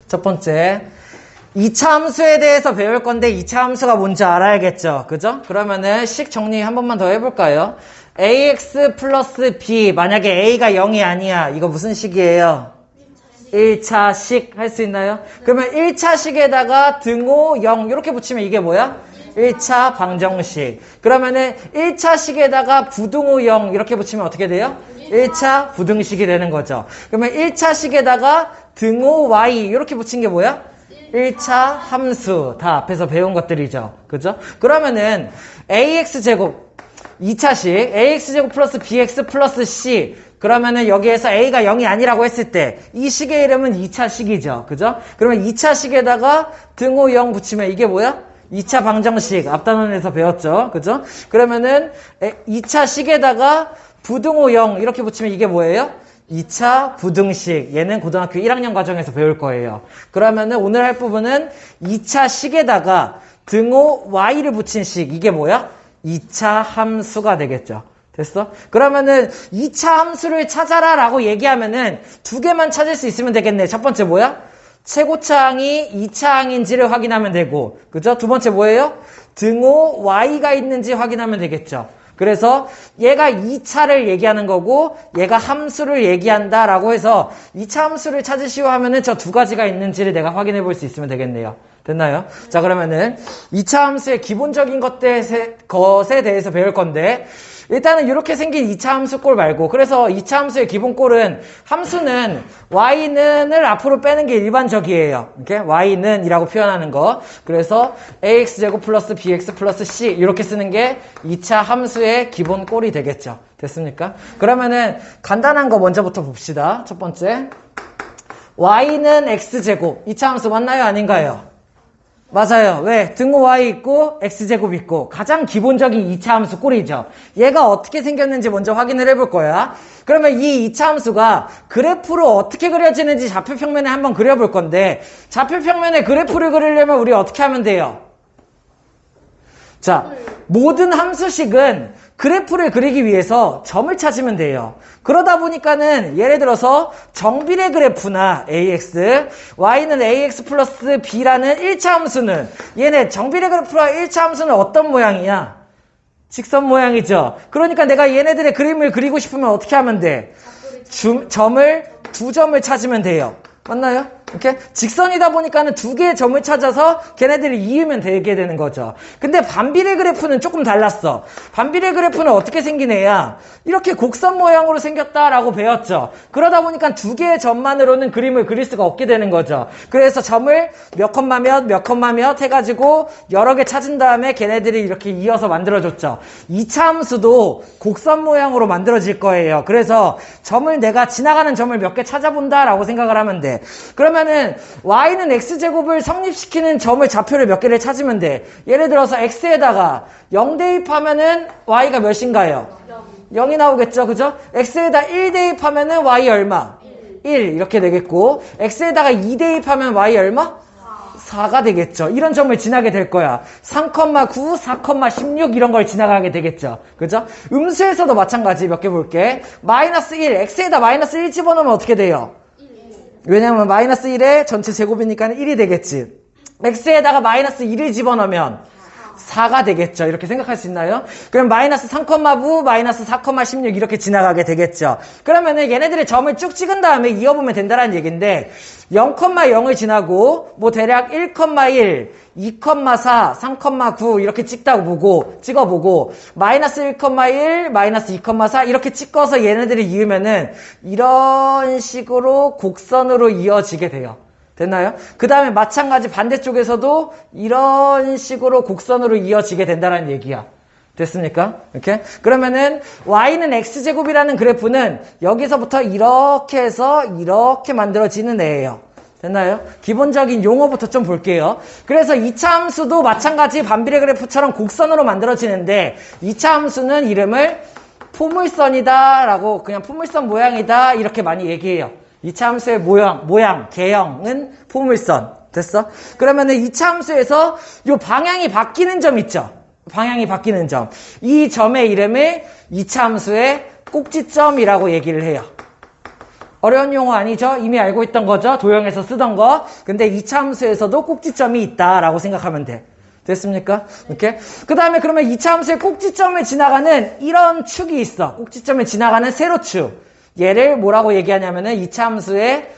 첫 번째, 2차 함수에 대해서 배울 건데 2차 함수가 뭔지 알아야겠죠? 그죠? 그러면은 식 정리 한 번만 더 해볼까요? ax 플러스 b, 만약에 a가 0이 아니야. 이거 무슨 식이에요? 1차식 할 수 있나요? 그러면 1차식에다가 등호 0 이렇게 붙이면 이게 뭐야? 1차 방정식. 그러면은 1차식에다가 부등호 0 이렇게 붙이면 어떻게 돼요? 1차 부등식이 되는 거죠. 그러면 1차식에다가 등호 y 이렇게 붙인 게 뭐야? 1차 함수. 다 앞에서 배운 것들이죠. 그죠? 그러면은 ax제곱 2차식 ax제곱 플러스 bx 플러스 c, 그러면은 여기에서 a가 0이 아니라고 했을 때 이 식의 이름은 2차식이죠. 그죠? 그러면 2차식에다가 등호 0 붙이면 이게 뭐야? 2차 방정식. 앞 단원에서 배웠죠. 그죠? 그러면은 2차식에다가 부등호 0 이렇게 붙이면 이게 뭐예요? 2차 부등식. 얘는 고등학교 1학년 과정에서 배울 거예요. 그러면은 오늘 할 부분은 2차 식에다가 등호 y를 붙인 식. 이게 뭐야? 2차 함수가 되겠죠. 됐어? 그러면은 2차 함수를 찾아라 라고 얘기하면은 두 개만 찾을 수 있으면 되겠네. 첫 번째 뭐야? 최고차항이 2차항인지를 확인하면 되고, 그죠? 두 번째 뭐예요? 등호 y가 있는지 확인하면 되겠죠. 그래서 얘가 2차를 얘기하는 거고 얘가 함수를 얘기한다라고 해서 2차 함수를 찾으시오 하면은 저 두 가지가 있는지를 내가 확인해 볼 수 있으면 되겠네요. 됐나요? 자, 그러면은 2차 함수의 기본적인 것에 대해서 배울 건데, 일단은 이렇게 생긴 2차 함수 꼴 말고, 그래서 2차 함수의 기본 꼴은 함수는 y는을 앞으로 빼는 게 일반적이에요. 이렇게 y는 이라고 표현하는 거. 그래서 ax제곱 플러스 bx 플러스 c 이렇게 쓰는 게 2차 함수의 기본 꼴이 되겠죠. 됐습니까? 그러면은 간단한 거 먼저부터 봅시다. 첫 번째, y는 x제곱. 2차 함수 맞나요? 아닌가요? 맞아요. 왜? 등호 y 있고 x제곱 있고 가장 기본적인 2차 함수 꼴이죠. 얘가 어떻게 생겼는지 먼저 확인을 해볼 거야. 그러면 이 2차 함수가 그래프로 어떻게 그려지는지 좌표평면에 한번 그려볼 건데, 좌표평면에 그래프를 그리려면 우리 어떻게 하면 돼요? 자, 모든 함수식은 그래프를 그리기 위해서 점을 찾으면 돼요. 그러다 보니까는 예를 들어서 정비례 그래프나 ax, y는 ax 플러스 b라는 1차 함수는, 얘네 정비례 그래프와 1차 함수는 어떤 모양이야? 직선 모양이죠. 그러니까 내가 얘네들의 그림을 그리고 싶으면 어떻게 하면 돼? 점을 두 점을 찾으면 돼요. 맞나요? 이렇게 직선이다 보니까는 두 개의 점을 찾아서 걔네들을 이으면 되게 되는 거죠. 근데 반비례 그래프는 조금 달랐어. 반비례 그래프는 어떻게 생긴 애야? 이렇게 곡선 모양으로 생겼다라고 배웠죠. 그러다 보니까 두 개의 점만으로는 그림을 그릴 수가 없게 되는 거죠. 그래서 점을 몇 컴마 몇 해가지고 여러 개 찾은 다음에 걔네들이 이렇게 이어서 만들어줬죠. 2차 함수도 곡선 모양으로 만들어질 거예요. 그래서 점을, 내가 지나가는 점을 몇 개 찾아본다라고 생각을 하면 돼. 그러면은 y는 x제곱을 성립시키는 점을, 좌표를 몇 개를 찾으면 돼. 예를 들어서 x에다가 0 대입하면은 y가 몇인가요? 0이 나오겠죠. 그죠? x에다 1 대입하면은 y 얼마? 1 이렇게 되겠고, x에다가 2 대입하면 y 얼마? 4가 되겠죠. 이런 점을 지나게 될 거야. 3,9, 4,16 이런 걸 지나가게 되겠죠. 그죠? 음수에서도 마찬가지. 몇 개 볼게. 마이너스 1, x에다 마이너스 1 집어넣으면 어떻게 돼요? 왜냐면 마이너스 1에 전체 제곱이니까 1이 되겠지. x에다가 마이너스 1을 집어넣으면 4가 되겠죠. 이렇게 생각할 수 있나요? 그럼 마이너스 3,9, 마이너스 4,16 이렇게 지나가게 되겠죠. 그러면은 얘네들의 점을 쭉 찍은 다음에 이어보면 된다는 얘기인데, 0,0을 지나고 뭐 대략 1,1, 2,4, 3,9 이렇게 찍어보고 마이너스 1,1, 마이너스 2,4 이렇게 찍어서 얘네들을 이으면은 이런 식으로 곡선으로 이어지게 돼요. 됐나요? 그 다음에 마찬가지 반대쪽에서도 이런 식으로 곡선으로 이어지게 된다는 얘기야. 됐습니까? 이렇게? 그러면은 y는 x제곱이라는 그래프는 여기서부터 이렇게 해서 이렇게 만들어지는 애예요. 됐나요? 기본적인 용어부터 좀 볼게요. 그래서 2차 함수도 마찬가지 반비례 그래프처럼 곡선으로 만들어지는데, 2차 함수는 이름을 포물선이다 라고, 그냥 포물선 모양이다 이렇게 많이 얘기해요. 2차 함수의 모양, 개형은 포물선. 됐어? 그러면은 2차 함수에서 요 방향이 바뀌는 점 있죠? 방향이 바뀌는 점. 이 점의 이름을 2차 함수의 꼭지점이라고 얘기를 해요. 어려운 용어 아니죠? 이미 알고 있던 거죠? 도형에서 쓰던 거. 근데 2차 함수에서도 꼭지점이 있다라고 생각하면 돼. 됐습니까? 이렇게. 그 다음에 그러면 2차 함수의 꼭지점을 지나가는 이런 축이 있어. 꼭지점을 지나가는 세로축. 얘를 뭐라고 얘기하냐면은 2차 함수의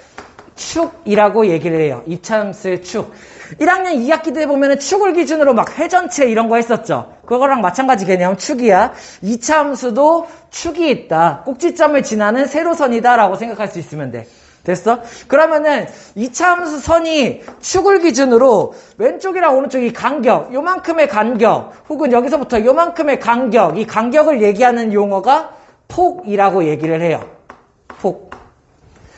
축이라고 얘기를 해요. 2차 함수의 축. 1학년 2학기 때 보면은 축을 기준으로 막 회전체 이런 거 했었죠. 그거랑 마찬가지 개념 축이야. 2차 함수도 축이 있다. 꼭지점을 지나는 세로선이다 라고 생각할 수 있으면 돼. 됐어? 그러면은 2차 함수 선이 축을 기준으로 왼쪽이랑 오른쪽이 간격, 요만큼의 간격, 혹은 여기서부터 요만큼의 간격, 이 간격을 얘기하는 용어가 폭이라고 얘기를 해요. 폭.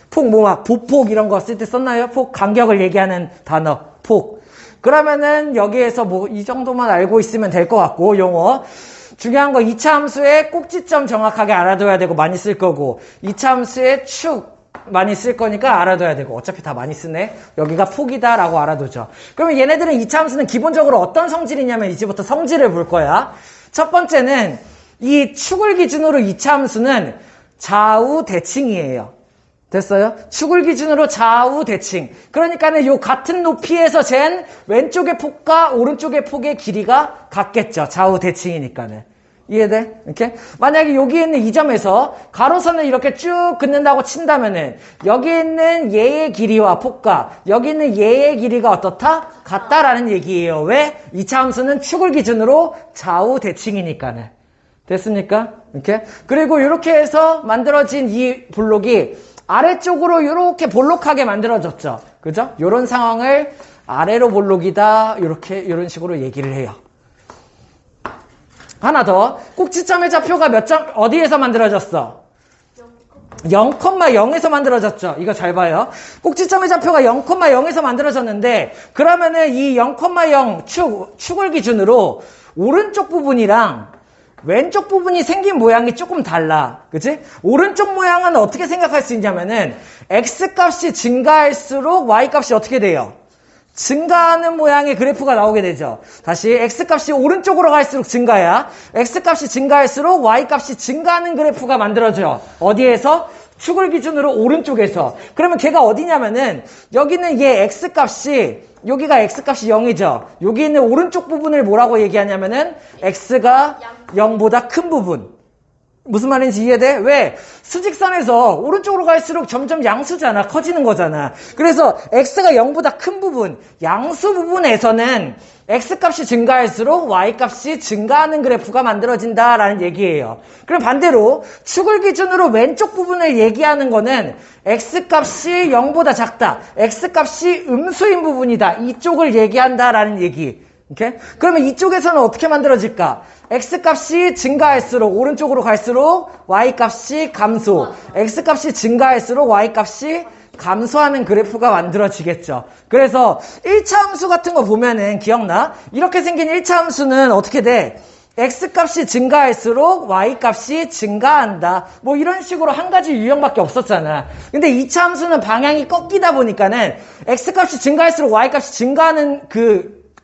폭 뭐 막 보폭 이런 거 쓸 때 썼나요? 폭 간격을 얘기하는 단어 폭. 그러면은 여기에서 뭐 이 정도만 알고 있으면 될 것 같고 용어. 중요한 거 2차 함수의 꼭지점 정확하게 알아둬야 되고 많이 쓸 거고 2차 함수의 축 많이 쓸 거니까 알아둬야 되고 어차피 다 많이 쓰네. 여기가 폭이다 라고 알아두죠. 그러면 얘네들은 2차 함수는 기본적으로 어떤 성질이냐면 이제부터 성질을 볼 거야. 첫 번째는 이 축을 기준으로 2차 함수는 좌우 대칭이에요. 됐어요? 축을 기준으로 좌우 대칭. 그러니까는 요 같은 높이에서 잰 왼쪽의 폭과 오른쪽의 폭의 길이가 같겠죠. 좌우 대칭이니까는. 이해돼? 이렇게? 만약에 여기 있는 이 점에서 가로선을 이렇게 쭉 긋는다고 친다면은 여기 있는 얘의 길이와 폭과 여기 있는 얘의 길이가 어떻다? 같다라는 얘기예요. 왜? 2차 함수는 축을 기준으로 좌우 대칭이니까는. 됐습니까? 이렇게? 그리고 이렇게 해서 만들어진 이 블록이 아래쪽으로 이렇게 볼록하게 만들어졌죠. 그죠? 요런 상황을 아래로 볼록이다. 이런 식으로 얘기를 해요. 하나 더. 꼭지점의 좌표가 몇 점, 어디에서 만들어졌어? 0,0에서 만들어졌죠. 이거 잘 봐요. 꼭지점의 좌표가 0,0에서 만들어졌는데, 그러면은 이 0,0 축을 기준으로 오른쪽 부분이랑 왼쪽 부분이 생긴 모양이 조금 달라. 그치? 오른쪽 모양은 어떻게 생각할 수 있냐면은 X값이 증가할수록 Y값이 어떻게 돼요? 증가하는 모양의 그래프가 나오게 되죠. 다시 X값이 오른쪽으로 갈수록 증가야. X값이 증가할수록 Y값이 증가하는 그래프가 만들어져요. 어디에서? 축을 기준으로 오른쪽에서. 그러면 걔가 어디냐면은 여기는 얘 X값이 여기가 X값이 0이죠. 여기 있는 오른쪽 부분을 뭐라고 얘기하냐면은 X가 0보다 큰 부분. 무슨 말인지 이해돼? 왜? 수직선에서 오른쪽으로 갈수록 점점 양수잖아. 커지는 거잖아. 그래서 X가 0보다 큰 부분, 양수 부분에서는 X값이 증가할수록 Y값이 증가하는 그래프가 만들어진다라는 얘기예요. 그럼 반대로 축을 기준으로 왼쪽 부분을 얘기하는 거는 X값이 0보다 작다. X값이 음수인 부분이다. 이쪽을 얘기한다라는 얘기. 오케이? 그러면 이쪽에서는 어떻게 만들어질까? X값이 증가할수록 오른쪽으로 갈수록 Y값이 감소. X값이 증가할수록 Y값이 감소하는 그래프가 만들어지겠죠. 그래서 1차 함수 같은 거 보면은 기억나? 이렇게 생긴 1차 함수는 어떻게 돼? X값이 증가할수록 Y값이 증가한다. 뭐 이런 식으로 한 가지 유형밖에 없었잖아. 근데 2차 함수는 방향이 꺾이다 보니까는 X값이 증가할수록 Y값이 증가하는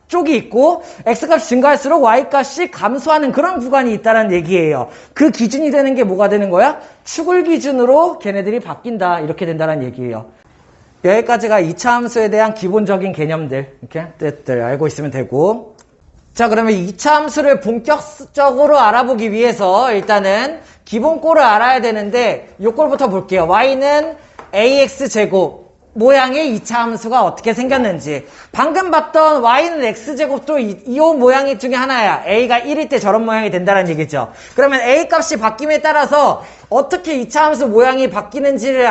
쪽이 있고 X값이 증가할수록 Y값이 감소하는 그런 구간이 있다는 얘기예요. 그 기준이 되는 게 뭐가 되는 거야? 축을 기준으로 걔네들이 바뀐다. 이렇게 된다는 얘기예요. 여기까지가 2차 함수에 대한 기본적인 개념들 이렇게 뜻들 알고 있으면 되고, 자 그러면 2차 함수를 본격적으로 알아보기 위해서 일단은 기본꼴을 알아야 되는데 요 꼴부터 볼게요. Y는 AX제곱 모양의 2차 함수가 어떻게 생겼는지. 방금 봤던 Y는 X제곱도 이 모양 중에 하나야. A가 1일 때 저런 모양이 된다는 얘기죠. 그러면 A 값이 바뀜에 따라서 어떻게 2차 함수 모양이 바뀌는지를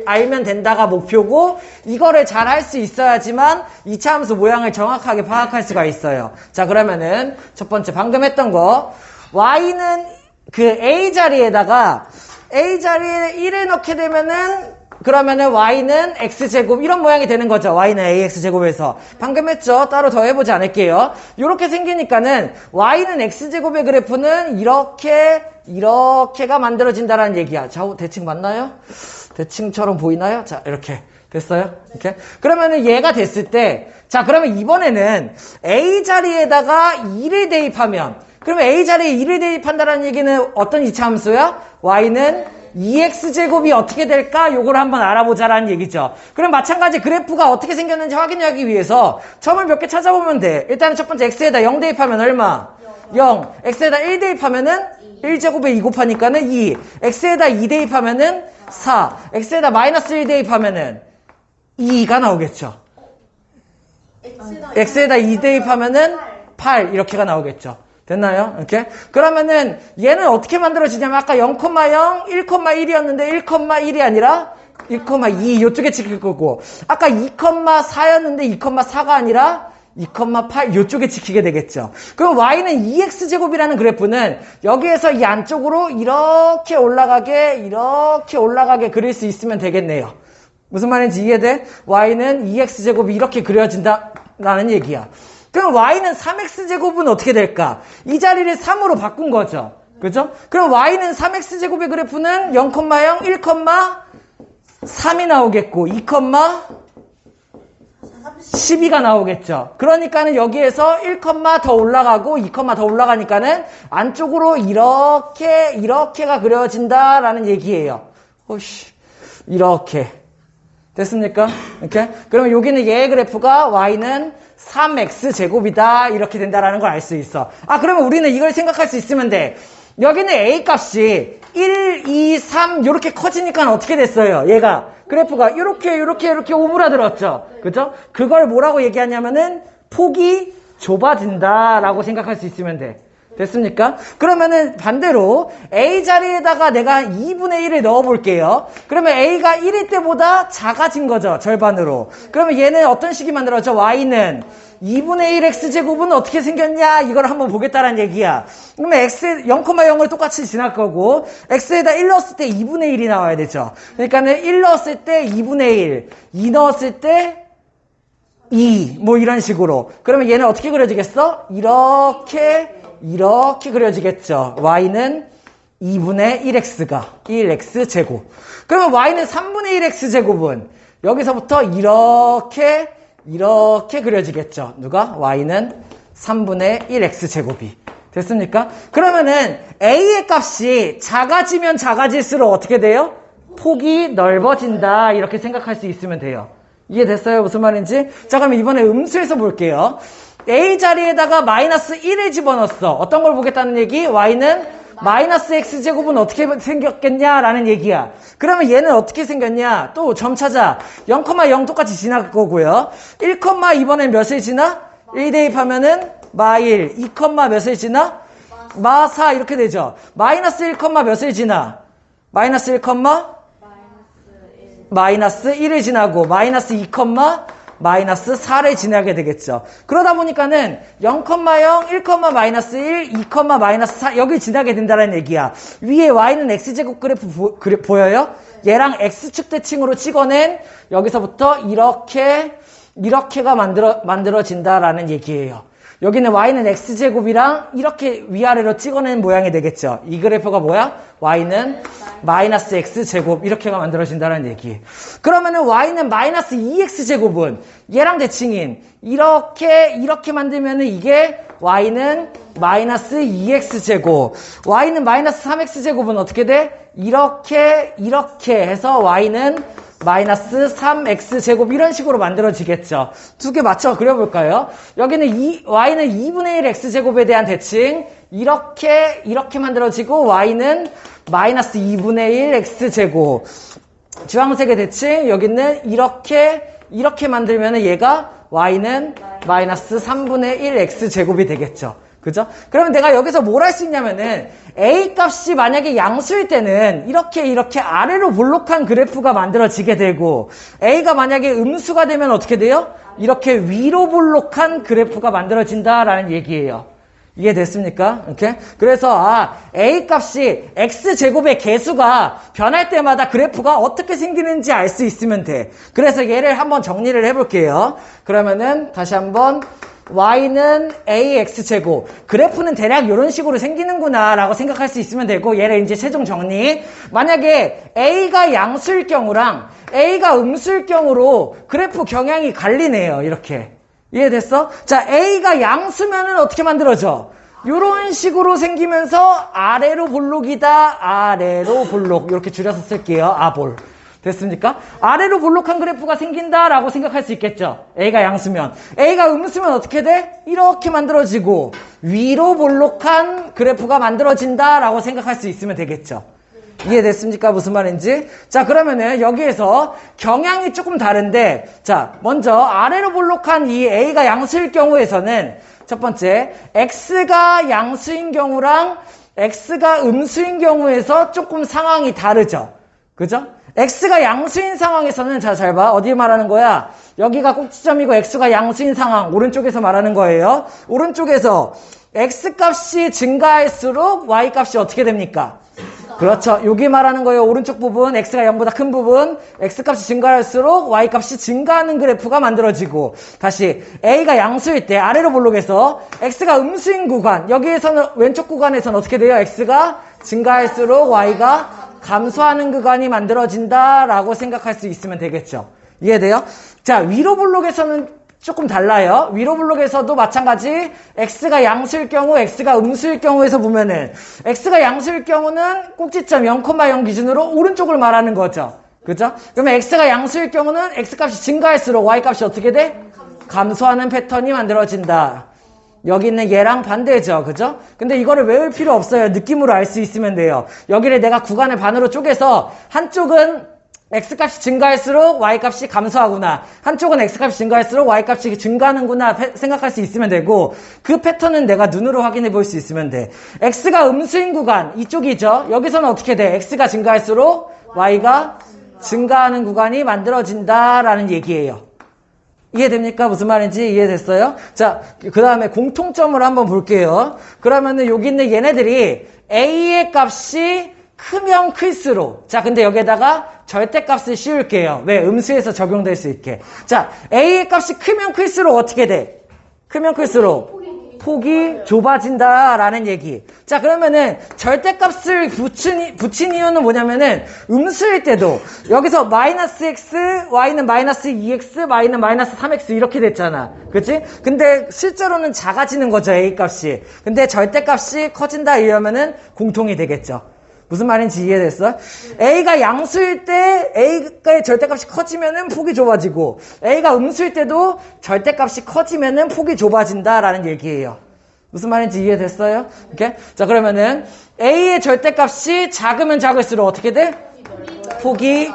알면 된다가 목표고, 이거를 잘 할 수 있어야지만 2차 함수 모양을 정확하게 파악할 수가 있어요. 자 그러면은 첫 번째 방금 했던 거, Y는 그 A 자리에다가 A 자리에 1을 넣게 되면은 그러면은 Y는 X제곱 이런 모양이 되는 거죠. Y는 AX제곱에서. 방금 했죠? 따로 더 해보지 않을게요. 이렇게 생기니까는 Y는 X제곱의 그래프는 이렇게가 만들어진다는 얘기야. 좌우 대칭 맞나요? 대칭처럼 보이나요? 자, 이렇게. 됐어요? 이렇게. 그러면은 얘가 됐을 때, 자, 그러면 이번에는 A 자리에다가 2를 대입하면, 그러면 A 자리에 2를 대입한다는 얘기는 어떤 2차 함수야? Y는 2x제곱이 어떻게 될까? 요걸 한번 알아보자라는 얘기죠. 그럼 마찬가지 그래프가 어떻게 생겼는지 확인하기 위해서 점을 몇 개 찾아보면 돼. 일단은 첫 번째 x에다 0 대입하면 얼마? 0. x에다 1 대입하면은 1제곱에 2 곱하니까는 2. x에다 2 대입하면은 4. x에다 마이너스 1 대입하면은 2가 나오겠죠. x에다 2 대입하면은 8 이렇게가 나오겠죠. 됐나요? 이렇게? 그러면은 얘는 어떻게 만들어지냐면 아까 0,0, 1,1이었는데 1,1이 아니라 1,2 이쪽에 찍힐 거고 아까 2,4였는데 2,4가 아니라 2,8 이쪽에 지키게 되겠죠. 그럼 y는 2x제곱이라는 그래프는 여기에서 이 안쪽으로 이렇게 올라가게 그릴 수 있으면 되겠네요. 무슨 말인지 이해돼? y는 2x제곱이 이렇게 그려진다라는 얘기야. 그럼 y는 3x제곱은 어떻게 될까? 이 자리를 3으로 바꾼 거죠. 그죠? 그럼 y는 3x제곱의 그래프는 0,0, 1,3이 나오겠고 2, 12가 나오겠죠. 그러니까는 여기에서 1, 더 올라가고 2, 더 올라가니까는 안쪽으로 이렇게가 그려진다라는 얘기예요. 이렇게. 됐습니까? 이렇게? 그러면 여기는 얘의 그래프가 y는 3x제곱이다. 이렇게 된다라는 걸 알 수 있어. 그러면 우리는 이걸 생각할 수 있으면 돼. 여기는 a 값이 1, 2, 3 이렇게 커지니까 어떻게 됐어요? 얘가 그래프가 이렇게 오므라들었죠. 그죠? 그걸 뭐라고 얘기하냐면은 폭이 좁아진다라고 생각할 수 있으면 돼. 됐습니까? 그러면은 반대로 a 자리에다가 내가 2분의 1을 넣어볼게요. 그러면 a가 1일 때보다 작아진 거죠. 절반으로. 그러면 얘는 어떤 식이 만들어져? y는 2분의 1 x제곱은 어떻게 생겼냐? 이걸 한번 보겠다라는 얘기야. 그러면 x 0,0을 똑같이 지날 거고 x에다 1 넣었을 때 2분의 1이 나와야 되죠. 그러니까는 1 넣었을 때 2분의 1, 2 넣었을 때 2, 뭐 이런 식으로. 그러면 얘는 어떻게 그려지겠어? 이렇게 그려지겠죠. y는 2분의 1x가 1x제곱. 그러면 y는 3분의 1x제곱은 여기서부터 이렇게 그려지겠죠. 누가? y는 3분의 1x제곱이. 됐습니까? 그러면은 a의 값이 작아지면 작아질수록 어떻게 돼요? 폭이 넓어진다. 이렇게 생각할 수 있으면 돼요. 이해됐어요? 무슨 말인지? 자, 그럼 이번에 음수에서 볼게요. a 자리에다가 마이너스 1을 집어넣었어. 어떤 걸 보겠다는 얘기? y는 마이너스 x제곱은 어떻게 생겼겠냐라는 얘기야. 그러면 얘는 어떻게 생겼냐? 또 점 찾아. 0,0 똑같이 지나갈 거고요. 1, 이번엔 몇을 지나? 1 대입하면은 마1, 2, 몇을 지나? 마4 이렇게 되죠. 마이너스 1, 몇을 지나? 마이너스 1, 마이너스 1을 지나고 마이너스 2, 마이너스 4를 지나게 되겠죠. 그러다 보니까는 0,0, 1, 마이너스 1, 2, 마이너스 4 여기 지나게 된다는 얘기야. 위에 y는 x제곱 그래프 보여요? 얘랑 x축 대칭으로 찍어낸 여기서부터 이렇게가 만들어진다라는 얘기예요. 여기는 y는 x제곱이랑 이렇게 위아래로 찍어낸 모양이 되겠죠. 이 그래프가 뭐야? y는 마이너스 x제곱 이렇게가 만들어진다는 얘기. 그러면은 y는 마이너스 2x제곱은 얘랑 대칭인 이렇게 만들면은 이게 y는 마이너스 2x제곱. y는 마이너스 3x제곱은 어떻게 돼? 이렇게 해서 y는 마이너스 3x제곱 이런 식으로 만들어지겠죠. 두 개 맞춰 그려볼까요? 여기는 y는 2분의 1 x제곱에 대한 대칭 이렇게 만들어지고 y는 마이너스 2분의 1 x제곱. 주황색의 대칭 여기는 이렇게 만들면 얘가 y는 마이너스 3분의 1 x제곱이 되겠죠. 그죠? 그러면 내가 여기서 뭘 할 수 있냐면은 a 값이 만약에 양수일 때는 이렇게 아래로 볼록한 그래프가 만들어지게 되고 a가 만약에 음수가 되면 어떻게 돼요? 이렇게 위로 볼록한 그래프가 만들어진다라는 얘기예요. 이해됐습니까? 이렇게? 그래서 a 값이 x제곱의 개수가 변할 때마다 그래프가 어떻게 생기는지 알 수 있으면 돼. 그래서 얘를 한번 정리를 해볼게요. 그러면은 다시 한번 y는 ax제곱. 그래프는 대략 이런 식으로 생기는구나 라고 생각할 수 있으면 되고 얘를 이제 최종 정리. 만약에 a가 양수일 경우랑 a가 음수일 경우로 그래프 경향이 갈리네요. 이렇게. 이해됐어? 자, a가 양수면은 어떻게 만들어져? 요런 식으로 생기면서 아래로 볼록이다. 아래로 볼록. 이렇게 줄여서 쓸게요. 아볼. 됐습니까? 아래로 볼록한 그래프가 생긴다라고 생각할 수 있겠죠. A가 양수면. A가 음수면 어떻게 돼? 이렇게 만들어지고 위로 볼록한 그래프가 만들어진다라고 생각할 수 있으면 되겠죠. 이해됐습니까? 무슨 말인지? 자, 그러면은 여기에서 경향이 조금 다른데, 자, 먼저 아래로 볼록한 이 A가 양수일 경우에서는 첫 번째, X가 양수인 경우랑 X가 음수인 경우에서 조금 상황이 다르죠. 그죠? X가 양수인 상황에서는, 자, 잘 봐. 어디 말하는 거야? 여기가 꼭지점이고 X가 양수인 상황, 오른쪽에서 말하는 거예요. 오른쪽에서 X 값이 증가할수록 Y 값이 어떻게 됩니까? 그렇죠. 여기 말하는 거예요. 오른쪽 부분, X가 0보다 큰 부분, X 값이 증가할수록 Y 값이 증가하는 그래프가 만들어지고, 다시 A가 양수일 때 아래로 볼록에서 X가 음수인 구간, 여기에서는 왼쪽 구간에서는 어떻게 돼요? X가 증가할수록 Y가 감소하는 구간이 만들어진다라고 생각할 수 있으면 되겠죠. 이해돼요? 자, 위로 볼록에서는 조금 달라요. 위로 블록에서도 마찬가지 X가 양수일 경우, X가 음수일 경우에서 보면은 X가 양수일 경우는 꼭지점 0,0 기준으로 오른쪽을 말하는 거죠. 그죠? 그러면 X가 양수일 경우는 X값이 증가할수록 Y값이 어떻게 돼? 감소하는 패턴이 만들어진다. 여기 있는 얘랑 반대죠. 그죠? 근데 이거를 외울 필요 없어요. 느낌으로 알 수 있으면 돼요. 여기를 내가 구간을 반으로 쪼개서 한쪽은 X값이 증가할수록 Y값이 감소하구나. 한쪽은 X값이 증가할수록 Y값이 증가하는구나 생각할 수 있으면 되고, 그 패턴은 내가 눈으로 확인해 볼 수 있으면 돼. X가 음수인 구간, 이쪽이죠. 여기서는 어떻게 돼? X가 증가할수록 Y가 증가하는 구간이 만들어진다라는 얘기예요. 이해됩니까? 무슨 말인지 이해됐어요? 자, 그 다음에 공통점을 한번 볼게요. 그러면은 여기 있는 얘네들이 A의 값이 크면 클수록, 자, 근데 여기에다가 절대값을 씌울게요. 왜? 음수에서 적용될 수 있게. 자, A의 값이 크면 클수록 어떻게 돼? 크면 클수록 폭이 좁아진다라는 얘기. 자, 그러면은 절대값을 붙인 이유는 뭐냐면은 음수일 때도 여기서 마이너스 x, y는 마이너스 2x, y는 마이너스 3x 이렇게 됐잖아. 그치? 근데 실제로는 작아지는 거죠, A 값이. 근데 절대값이 커진다 이러면은 공통이 되겠죠. 무슨 말인지 이해됐어? A가 양수일 때 A의 절대값이 커지면은 폭이 좁아지고, A가 음수일 때도 절대값이 커지면은 폭이 좁아진다라는 얘기예요. 무슨 말인지 이해됐어요? 오케이? 자, 그러면은 A의 절대값이 작으면 작을수록 어떻게 돼? 폭이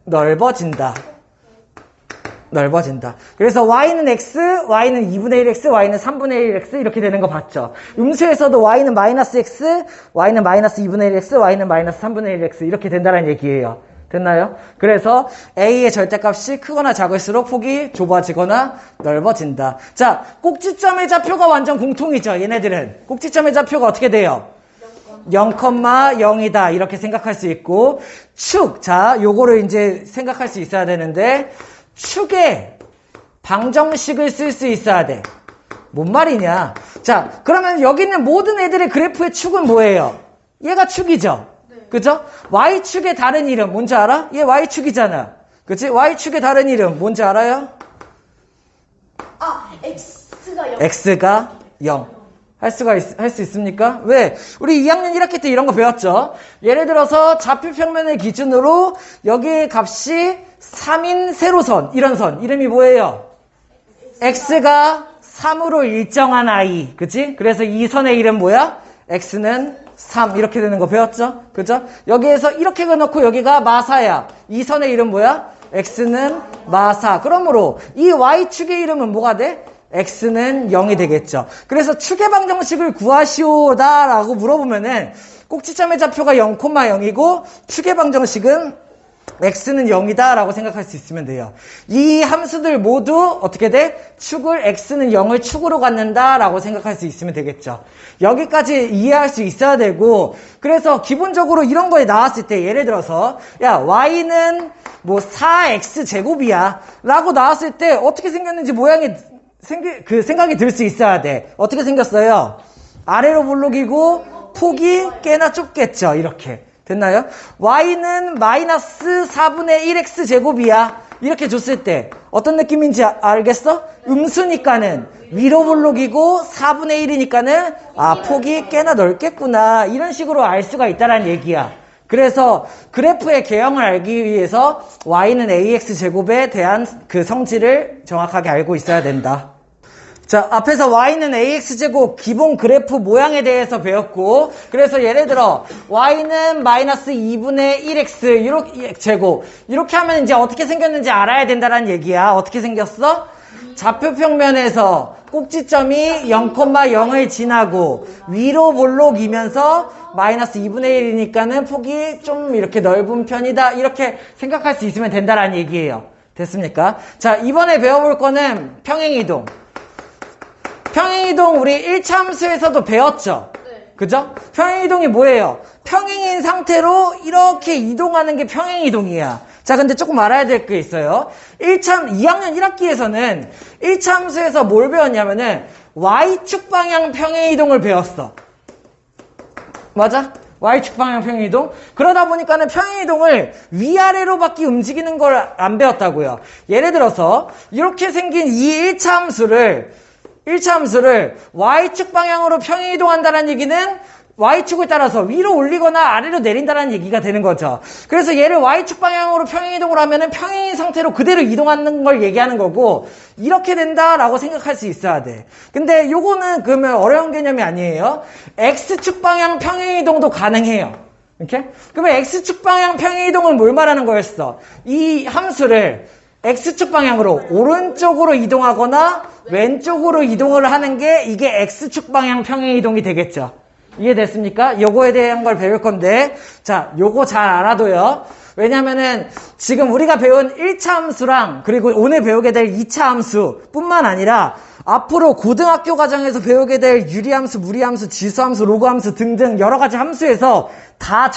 넓어진다. 넓어진다. 그래서 y는 x, y는 2분의 1x, y는 3분의 1x 이렇게 되는 거 봤죠? 음수에서도 y는 마이너스 x, y는 마이너스 2분의 1x, y는 마이너스 3분의 1x 이렇게 된다는 얘기예요. 됐나요? 그래서 a의 절대값이 크거나 작을수록 폭이 좁아지거나 넓어진다. 자, 꼭지점의 좌표가 완전 공통이죠. 얘네들은. 꼭지점의 좌표가 어떻게 돼요? 0,0이다 이렇게 생각할 수 있고, 축, 자, 요거를 이제 생각할 수 있어야 되는데, 축에 방정식을 쓸 수 있어야 돼. 뭔 말이냐? 자, 그러면 여기 있는 모든 애들의 그래프의 축은 뭐예요? 얘가 축이죠? 네. 그죠? Y축의 다른 이름 뭔지 알아? 얘 Y축이잖아. 그치? Y축의 다른 이름 뭔지 알아요? X가 0. X가 0. 할 수 있습니까? 왜? 우리 2학년 1학기 때 이런 거 배웠죠? 예를 들어서 좌표평면을 기준으로 여기의 값이 3인 세로선, 이런 선. 이름이 뭐예요? X가 3으로 일정한 I. 그치? 그래서 이 선의 이름 뭐야? X는 3. 이렇게 되는 거 배웠죠? 그죠? 여기에서 이렇게 넣고 여기가 마사야. 이 선의 이름 뭐야? X는 마사. 그러므로 이 Y축의 이름은 뭐가 돼? X는 0이 되겠죠. 그래서 축의 방정식을 구하시오다라고 물어보면은 꼭지점의 좌표가 0,0이고 축의 방정식은 x는 0이다 라고 생각할 수 있으면 돼요. 이 함수들 모두 어떻게 돼? 축을 x는 0을 축으로 갖는다 라고 생각할 수 있으면 되겠죠. 여기까지 이해할 수 있어야 되고, 그래서 기본적으로 이런 거에 나왔을 때 예를 들어서 야, y는 뭐 4x 제곱이야 라고 나왔을 때 어떻게 생겼는지 모양이 생각이 들 수 있어야 돼. 어떻게 생겼어요? 아래로 볼록이고 폭이 꽤나 좁겠죠. 이렇게 됐나요? y는 마이너스 4분의 1x 제곱이야 이렇게 줬을 때 어떤 느낌인지 알겠어? 음수니까는 위로 볼록이고 4분의 1이니까는 폭이 꽤나 넓겠구나 이런 식으로 알 수가 있다는 얘기야. 그래서 그래프의 개형을 알기 위해서 y는 ax제곱에 대한 그 성질을 정확하게 알고 있어야 된다. 자, 앞에서 y는 ax제곱 기본 그래프 모양에 대해서 배웠고, 그래서 예를 들어 y는 마이너스 2분의 1x 이렇게 제곱 이렇게 하면 이제 어떻게 생겼는지 알아야 된다는 얘기야. 어떻게 생겼어? 좌표 평면에서 꼭지점이 0,0을 지나고 위로 볼록이면서 마이너스 2분의 1이니까는 폭이 좀 이렇게 넓은 편이다 이렇게 생각할 수 있으면 된다는 얘기예요. 됐습니까? 자, 이번에 배워볼 거는 평행이동. 평행이동 우리 1차 함수에서도 배웠죠? 네. 그죠? 평행이동이 뭐예요? 평행인 상태로 이렇게 이동하는 게 평행이동이야. 자, 근데 조금 알아야 될 게 있어요. 2학년 1학기에서는 1차 함수에서 뭘 배웠냐면은 Y축 방향 평행이동을 배웠어. 맞아? Y축 방향 평행이동? 그러다 보니까는 평행이동을 위아래로밖에 움직이는 걸 안 배웠다고요. 예를 들어서 이렇게 생긴 이 1차 함수를 Y축 방향으로 평행이동한다는 얘기는 Y축을 따라서 위로 올리거나 아래로 내린다는 얘기가 되는 거죠. 그래서 얘를 Y축 방향으로 평행이동을 하면은 평행인 상태로 그대로 이동하는 걸 얘기하는 거고, 이렇게 된다라고 생각할 수 있어야 돼. 근데 요거는 그러면 어려운 개념이 아니에요. X축 방향 평행이동도 가능해요. 이렇게? 그러면 X축 방향 평행이동은 뭘 말하는 거였어? 이 함수를 X축 방향으로 오른쪽으로 이동하거나 왼쪽으로 이동을 하는 게 이게 X축 방향 평행이동이 되겠죠. 이해됐습니까? 요거에 대한 걸 배울 건데, 자, 요거 잘 알아둬요. 왜냐면은 지금 우리가 배운 1차 함수랑 그리고 오늘 배우게 될 2차 함수 뿐만 아니라 앞으로 고등학교 과정에서 배우게 될 유리함수, 무리함수, 지수함수, 로그함수 등등 여러 가지 함수에서 다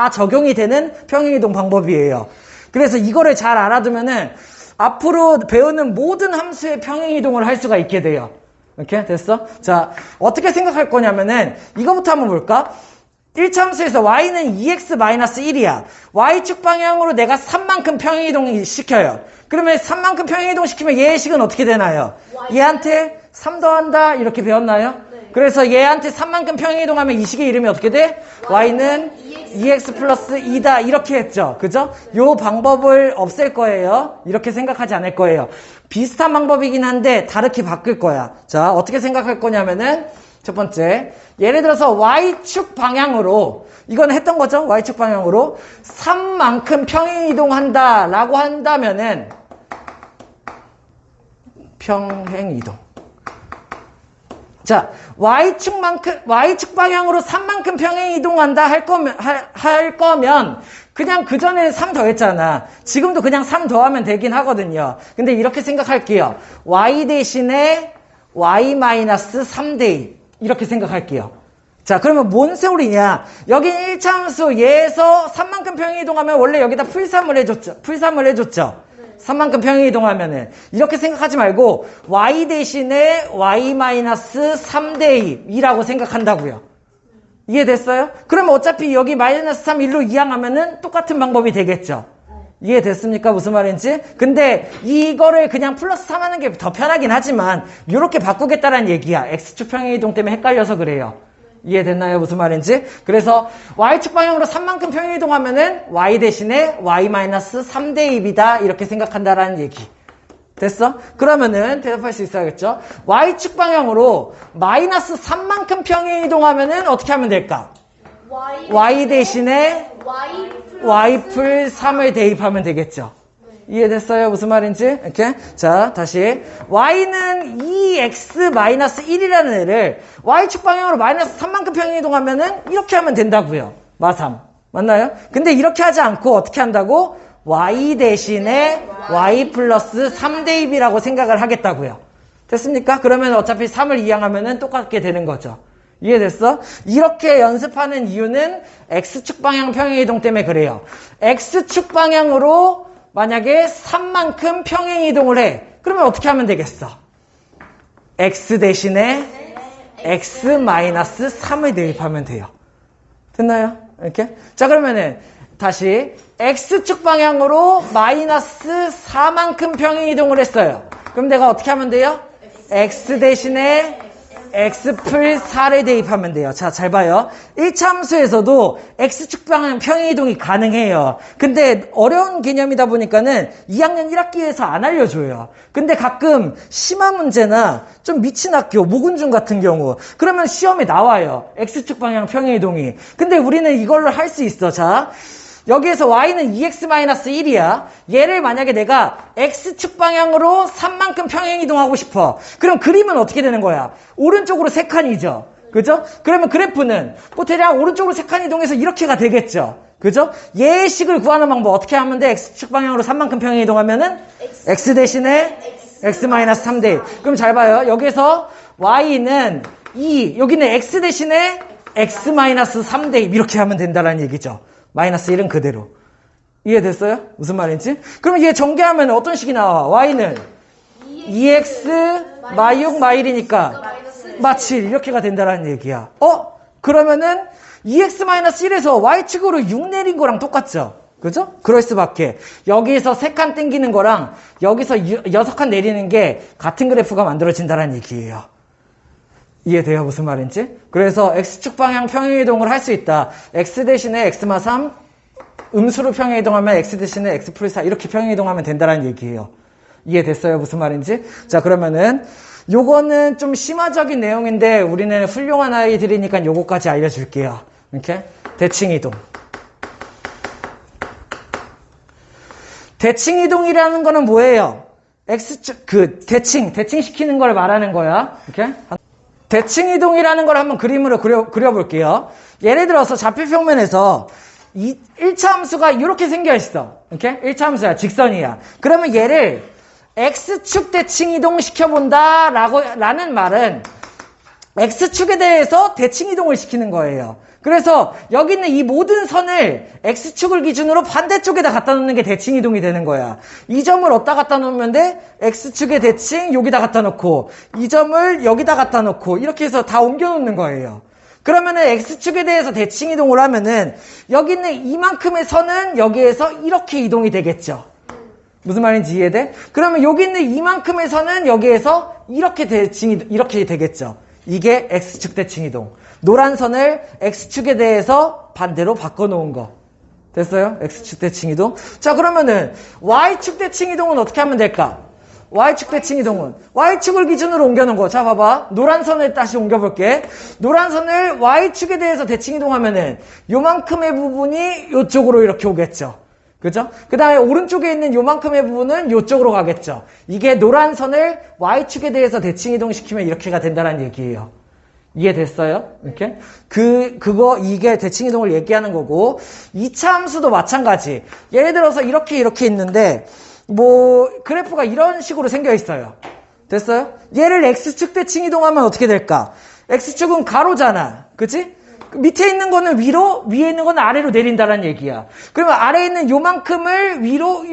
적용이 되는 평행이동 방법이에요. 그래서 이거를 잘 알아두면은 앞으로 배우는 모든 함수의 평행이동을 할 수가 있게 돼요. 이렇게 됐어? 자, 어떻게 생각할 거냐면은 이거부터 한번 볼까? 1차 함수에서 y는 2x-1이야. y축 방향으로 내가 3만큼 평행이동 시켜요. 그러면 3만큼 평행이동 시키면 얘의 식은 어떻게 되나요? 얘한테 3 더한다 이렇게 배웠나요? 네. 그래서 얘한테 3만큼 평행이동하면 이 식의 이름이 어떻게 돼? y는 2x 플러스 2다 이렇게 했죠. 그죠? 요 방법을 없앨 거예요. 이렇게 생각하지 않을 거예요. 비슷한 방법이긴 한데 다르게 바꿀 거야. 자, 어떻게 생각할 거냐면은 첫 번째, 예를 들어서 y축 방향으로, 이건 했던 거죠? y축 방향으로 3만큼 평행이동한다 라고 한다면은 평행이동. 자, y축 방향으로 3만큼 평행이동한다 할 거면 그냥 그 전에 3 더했잖아. 지금도 그냥 3 더하면 되긴 하거든요. 근데 이렇게 생각할게요. y 대신에 y-3대 2 이렇게 생각할게요. 자, 그러면 뭔 세월이냐? 여긴 1차 함수 얘에서 3만큼 평행이동하면 원래 여기다 풀3을 해줬죠. 3만큼 평행이동하면은 이렇게 생각하지 말고 y 대신에 y-3대 2라고 생각한다고요. 이해됐어요? 그러면 어차피 여기 마이너스 3 1로 이항하면은 똑같은 방법이 되겠죠. 이해됐습니까? 무슨 말인지? 근데 이거를 그냥 플러스 3 하는 게 더 편하긴 하지만 이렇게 바꾸겠다는 얘기야. X축 평행이동 때문에 헷갈려서 그래요. 이해됐나요? 무슨 말인지? 그래서 Y축 방향으로 3만큼 평행이동하면은 Y 대신에 Y-3대 2이다 이렇게 생각한다라는 얘기. 됐어? 그러면은 대답할 수 있어야겠죠? Y축 방향으로 마이너스 3만큼 평행이동하면은 어떻게 하면 될까? Y 대신에 Y풀 3을 대입하면 되겠죠? 이해됐어요? 무슨 말인지? 이렇게. 자, 다시. y는 2x-1이라는 애를 y축 방향으로 마이너스 3만큼 평행이동하면은 이렇게 하면 된다고요. 마3. 맞나요? 근데 이렇게 하지 않고 어떻게 한다고? y 대신에 y 플러스 3대 2이라고 생각을 하겠다고요. 됐습니까? 그러면 어차피 3을 이항하면은 똑같게 되는 거죠. 이해됐어? 이렇게 연습하는 이유는 x축 방향 평행이동 때문에 그래요. x축 방향으로 만약에 3만큼 평행이동을 해. 그러면 어떻게 하면 되겠어? x 대신에 x-3을 대입하면 돼요. 됐나요? 이렇게? 자, 그러면은 다시 X축 방향으로 마이너스 4만큼 평행이동을 했어요. 그럼 내가 어떻게 하면 돼요? X 대신에 X플 4를 대입하면 돼요. 자, 잘 봐요. 1차 함수에서도 X축 방향 평행이동이 가능해요. 근데 어려운 개념이다 보니까는 2학년 1학기에서 안 알려줘요. 근데 가끔 심화 문제나 좀 미친 학교, 모군중 같은 경우 그러면 시험에 나와요. X축 방향 평행이동이. 근데 우리는 이걸로 할 수 있어. 자, 여기에서 y는 2x-1이야. 얘를 만약에 내가 x축 방향으로 3만큼 평행이동하고 싶어. 그럼 그림은 어떻게 되는 거야? 오른쪽으로 3칸이죠. 그죠? 그러면 그래프는 뭐 대략 오른쪽으로 3칸 이동해서 이렇게가 되겠죠. 그죠? 얘의 식을 구하는 방법 어떻게 하면 돼? x축 방향으로 3만큼 평행이동하면은 x 대신에 x-3대. 그럼 잘 봐요. 여기서 y는 2, 여기는 x 대신에 x-3대 이렇게 하면 된다는 얘기죠. 마이너스 1은 그대로. 이해됐어요? 무슨 말인지? 그럼 얘 전개하면 어떤 식이 나와? y는 2x 마6 마1이니까 마7 이렇게가 된다는 얘기야. 그러면은 2x-1에서 y축으로 6 내린 거랑 똑같죠? 그죠? 그럴 수밖에. 여기에서 3칸 땡기는 거랑 여기서 6칸 내리는 게 같은 그래프가 만들어진다는 얘기예요. 이해돼요? 무슨 말인지? 그래서 X축 방향 평행이동을 할 수 있다. X 대신에 X마3, 음수로 평행이동하면 X 대신에 X 플러스 4 이렇게 평행이동하면 된다는 얘기예요. 이해됐어요? 무슨 말인지? 자, 그러면은 요거는 좀 심화적인 내용인데 우리는 훌륭한 아이들이니까 요거까지 알려줄게요. 이렇게 대칭이동. 대칭이동이라는 거는 뭐예요? X축, 대칭시키는 걸 말하는 거야. 이렇게. 대칭이동이라는 걸 한번 그림으로 그려볼게요. 예를 들어서 좌표평면에서 1차 함수가 이렇게 생겨있어. 이렇게? 1차 함수야. 직선이야. 그러면 얘를 X축 대칭이동 시켜본다 라는 말은 X축에 대해서 대칭이동을 시키는 거예요. 그래서 여기 있는 이 모든 선을 X축을 기준으로 반대쪽에다 갖다 놓는 게 대칭이동이 되는 거야. 이 점을 어디다 갖다 놓으면 돼? X축의 대칭 여기다 갖다 놓고 이 점을 여기다 갖다 놓고 이렇게 해서 다 옮겨 놓는 거예요. 그러면은 X축에 대해서 대칭이동을 하면은 여기 있는 이만큼의 선은 여기에서 이렇게 이동이 되겠죠. 무슨 말인지 이해돼? 그러면 여기 있는 이만큼의 선은 여기에서 이렇게 이렇게 되겠죠. 이게 X축 대칭이동. 노란 선을 X축에 대해서 반대로 바꿔놓은 거. 됐어요? X축 대칭이동. 자, 그러면은 Y축 대칭이동은 어떻게 하면 될까? Y축 대칭이동은 Y축을 기준으로 옮겨놓은 거. 자, 봐봐. 노란 선을 다시 옮겨볼게. 노란 선을 Y축에 대해서 대칭이동하면은 요만큼의 부분이 요쪽으로 이렇게 오겠죠. 그죠? 그 다음에 오른쪽에 있는 요만큼의 부분은 요쪽으로 가겠죠. 이게 노란 선을 Y축에 대해서 대칭이동시키면 이렇게가 된다는 얘기예요. 이해됐어요? 이렇게? 이게 대칭이동을 얘기하는 거고, 2차 함수도 마찬가지. 예를 들어서 이렇게 있는데, 그래프가 이런 식으로 생겨 있어요. 됐어요? 얘를 X축 대칭이동하면 어떻게 될까? X축은 가로잖아. 그치? 밑에 있는 거는 위로, 위에 있는 거는 아래로 내린다는 얘기야. 그러면 아래에 있는 요만큼을 위로,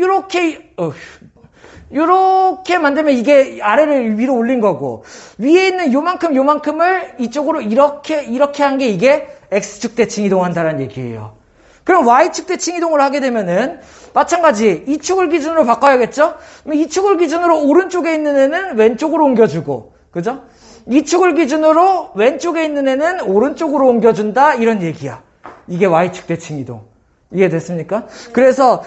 요렇게 만들면 이게 아래를 위로 올린 거고, 위에 있는 요만큼을 이쪽으로 이렇게 한 게 이게 X축 대칭 이동한다는 얘기예요. 그럼 Y축 대칭 이동을 하게 되면은, 마찬가지, 이 축을 기준으로 바꿔야겠죠? 그럼 이 축을 기준으로 오른쪽에 있는 애는 왼쪽으로 옮겨주고, 그죠? 이 축을 기준으로 왼쪽에 있는 애는 오른쪽으로 옮겨준다, 이런 얘기야. 이게 Y축 대칭 이동. 이해됐습니까? 그래서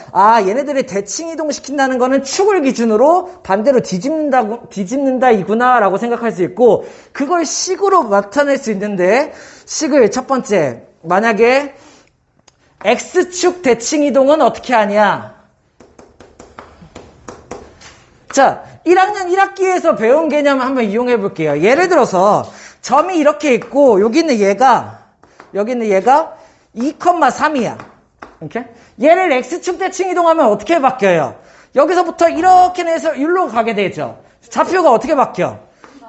얘네들이 대칭 이동시킨다는 거는 축을 기준으로 반대로 뒤집는다 이구나 라고 생각할 수 있고, 그걸 식으로 나타낼 수 있는데, 식을 첫 번째, 만약에 X축 대칭 이동은 어떻게 하냐? 자, 1학년 1학기에서 배운 개념 한번 이용해 볼게요. 예를 들어서 점이 이렇게 있고 여기 있는 얘가 2,3이야. 이렇게? 얘를 X축 대칭 이동하면 어떻게 바뀌어요? 여기서부터 이렇게 내서 여기로 가게 되죠. 좌표가 어떻게 바뀌어?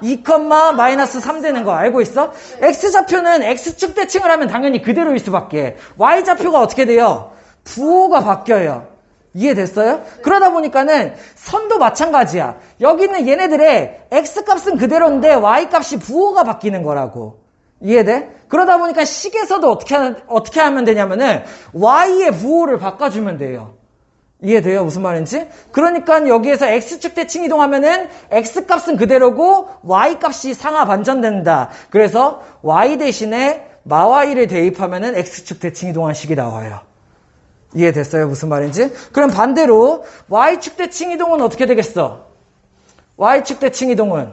2,-3 되는 거 알고 있어? X좌표는 X축 대칭을 하면 당연히 그대로일 수밖에. Y좌표가 어떻게 돼요? 부호가 바뀌어요. 이해됐어요? 그러다 보니까는 선도 마찬가지야. 여기 있는 얘네들의 X값은 그대로인데 Y값이 부호가 바뀌는 거라고. 이해돼? 그러다 보니까 식에서도 어떻게 하면 되냐면은 y의 부호를 바꿔주면 돼요. 이해돼요? 무슨 말인지? 그러니까 여기에서 x축 대칭 이동하면은 x값은 그대로고 y값이 상하 반전된다. 그래서 y 대신에 마y를 대입하면은 x축 대칭 이동한 식이 나와요. 이해됐어요? 무슨 말인지? 그럼 반대로 y축 대칭 이동은 어떻게 되겠어? y축 대칭 이동은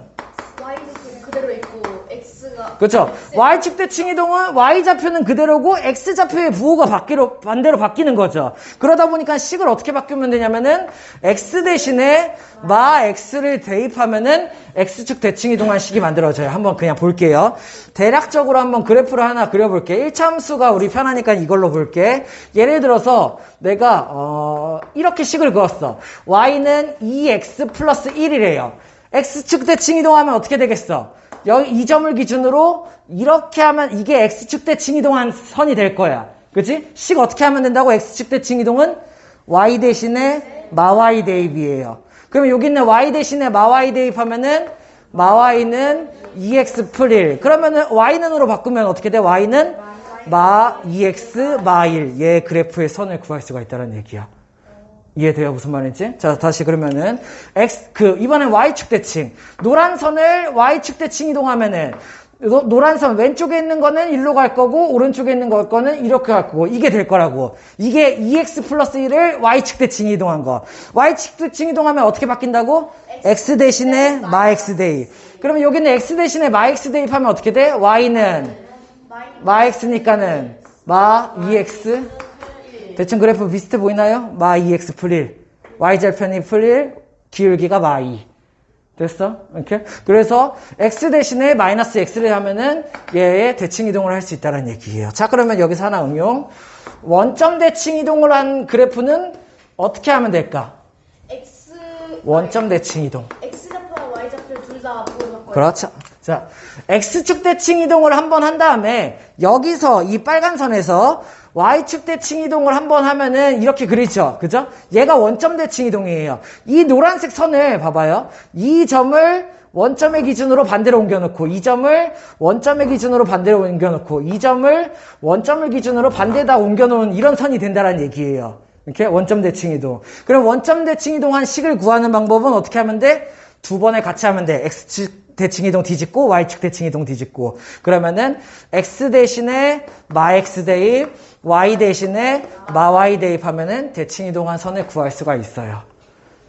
y는 그대로 있고 x가 그렇죠. y축 대칭 이동은 y좌표는 그대로고 x좌표의 부호가 반대로 바뀌는 거죠. 그러다 보니까 식을 어떻게 바꾸면 되냐면은 x 대신에 마 x를 대입하면은 x축 대칭 이동한 식이 만들어져요. 한번 그냥 볼게요. 대략적으로 한번 그래프를 하나 그려볼게. 1차 함수가 우리 편하니까 이걸로 볼게. 예를 들어서 내가 이렇게 식을 그었어. y는 2x 플러스 1이래요. x축 대칭 이동하면 어떻게 되겠어? 여기 이 점을 기준으로 이렇게 하면 이게 x축 대칭 이동한 선이 될 거야. 그치? 식 어떻게 하면 된다고? x축 대칭 이동은 y 대신에 마 y 대입이에요. 그러면 여기 있는 y 대신에 마 y 대입하면은 마 y는 2x 풀 1. 그러면은 y는으로 바꾸면 어떻게 돼? y는 마 2x 마 1. 얘 그래프의 선을 구할 수가 있다는 얘기야. 이해돼요? 무슨 말인지? 자, 다시 그러면은 이번엔 y축 대칭. 노란 선을 y축 대칭 이동하면은 노란 선 왼쪽에 있는 거는 일로 갈 거고 오른쪽에 있는 거는 이렇게 갈 거고 이게 될 거라고. 이게 2x 플러스 1을 y축 대칭 이동한 거. y축 대칭 이동하면 어떻게 바뀐다고? x 대신에 마 x 대입. 그러면 여기는 x 대신에 마 x 대입하면 어떻게 돼? y는 마 x니까는 마 2x. 대충 그래프 비슷해 보이나요? 마 2x 풀 1. y절편이 풀 1, 기울기가 마 2. 됐어? 이렇게? 그래서 x 대신에 마이너스 x를 하면은 얘의 대칭 이동을 할 수 있다는 얘기예요. 자, 그러면 여기서 하나 응용. 원점 대칭 이동을 한 그래프는 어떻게 하면 될까? 원점 대칭 이동. x좌표와 y좌표 둘 다 보여줄 거예요. 그렇죠. 자, x축 대칭 이동을 한번 한 다음에 여기서 이 빨간 선에서 y축 대칭 이동을 한번 하면은 이렇게 그리죠. 그죠? 얘가 원점 대칭 이동이에요. 이 노란색 선을 봐봐요. 이 점을 원점의 기준으로 반대로 옮겨놓고 이 점을 원점의 기준으로 반대로 옮겨놓고 이 점을 원점을 기준으로 반대다 옮겨놓은 이런 선이 된다는 얘기예요. 이렇게 원점 대칭 이동. 그럼 원점 대칭 이동한 식을 구하는 방법은 어떻게 하면 돼? 두 번에 같이 하면 돼. x축 대칭 이동 뒤집고 y축 대칭 이동 뒤집고. 그러면은 x 대신에 마 x 대입, y 대신에 마 y 대입하면은 대칭 이동한 선을 구할 수가 있어요.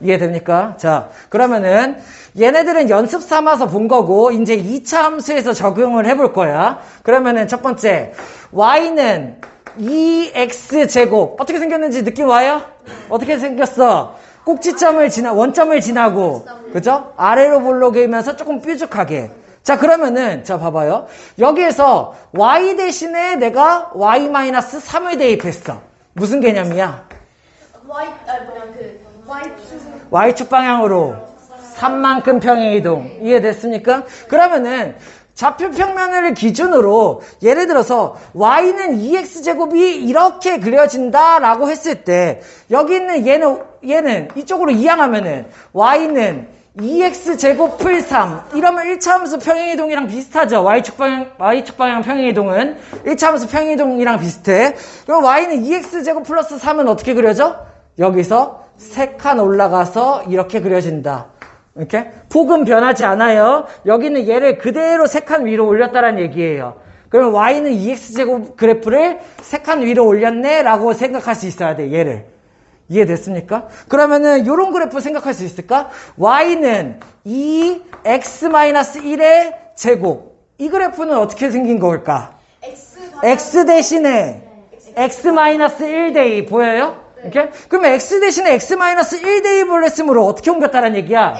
이해됩니까? 자, 그러면은 얘네들은 연습 삼아서 본 거고 이제 2차 함수에서 적용을 해볼 거야. 그러면은 첫 번째 y는 2x 제곱 어떻게 생겼는지 느낌 와요? 어떻게 생겼어? 꼭지점을 원점을 지나고, 그죠? 아래로 볼록이면서 조금 뾰족하게. 자, 그러면은, 자, 봐봐요. 여기에서 y 대신에 내가 y-3을 대입했어. 무슨 개념이야? y축 방향으로 3만큼 평행 이동. 이해됐습니까? 그러면은, 좌표 평면을 기준으로 예를 들어서 y는 2x제곱이 이렇게 그려진다라고 했을 때 여기 있는 얘는 이쪽으로 이항하면은 y는 2x제곱 풀 3 이러면 1차 함수 평행이동이랑 비슷하죠. y축 방향 평행이동은 1차 함수 평행이동이랑 비슷해. 그럼 y는 2x제곱 플러스 3은 어떻게 그려져? 여기서 3칸 올라가서 이렇게 그려진다. 이렇게 폭은 변하지 않아요. 여기는 얘를 그대로 3칸 위로 올렸다는 얘기예요. 그러면 y는 2x제곱 그래프를 3칸 위로 올렸네 라고 생각할 수 있어야 돼. 얘를. 이해됐습니까? 그러면은 요런 그래프 생각할 수 있을까? y는 2x-1의 제곱. 이 그래프는 어떻게 생긴 걸까? x 대신에 x-1 대입 보여요? 이렇게? 그러면 x 대신에 x-1 대입을 했으므로 어떻게 옮겼다는 얘기야?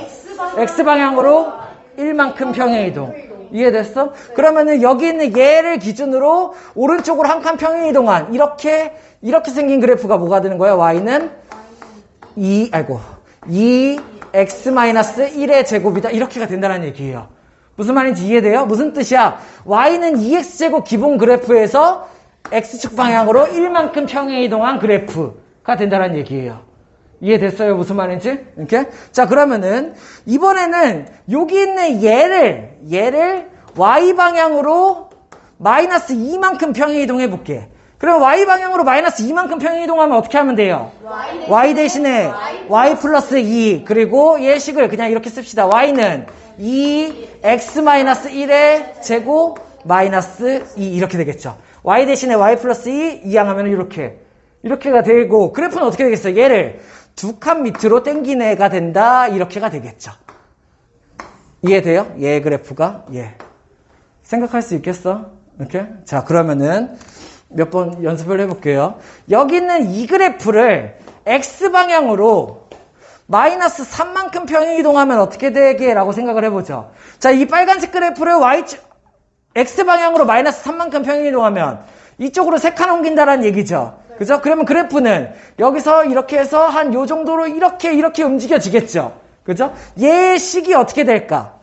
x방향으로 1만큼 평행이동. 이해됐어? 그러면은 여기 있는 얘를 기준으로 오른쪽으로 한 칸 평행이동한 이렇게 생긴 그래프가 뭐가 되는 거야? y는 2x-1의 제곱이다. 이렇게가 된다는 얘기예요. 무슨 말인지 이해돼요? 무슨 뜻이야? y는 2x제곱 기본 그래프에서 x축 방향으로 1만큼 평행이동한 그래프가 된다는 얘기예요. 이해됐어요? 무슨 말인지? 이렇게? 자, 그러면은, 이번에는 여기 있는 얘를 Y방향으로 마이너스 2만큼 평행이동 해볼게. 그럼 y 방향으로 마이너스 2만큼 평행이동하면 어떻게 하면 돼요? y 대신에 y 플러스 2 그리고 예식을 그냥 이렇게 씁시다. y는 2x 마이너스 1의 제곱 마이너스 2 이렇게 되겠죠. y 대신에 y 플러스 2 이항하면 이렇게가 되고 그래프는 어떻게 되겠어요? 얘를 두 칸 밑으로 당긴 애가 된다 이렇게가 되겠죠. 이해돼요? 얘 그래프가 생각할 수 있겠어? 이렇게? 자 그러면은 몇 번 연습을 해볼게요. 여기 있는 이 그래프를 x방향으로 마이너스 3만큼 평행이동하면 어떻게 되게? 라고 생각을 해보죠. 자, 이 빨간색 그래프를 x방향으로 마이너스 3만큼 평행이동하면 이쪽으로 3칸 옮긴다라는 얘기죠. 그죠? 그러면 그래프는 여기서 이렇게 해서 한 요 정도로 이렇게 움직여지겠죠. 그죠? 얘의 식이 어떻게 될까?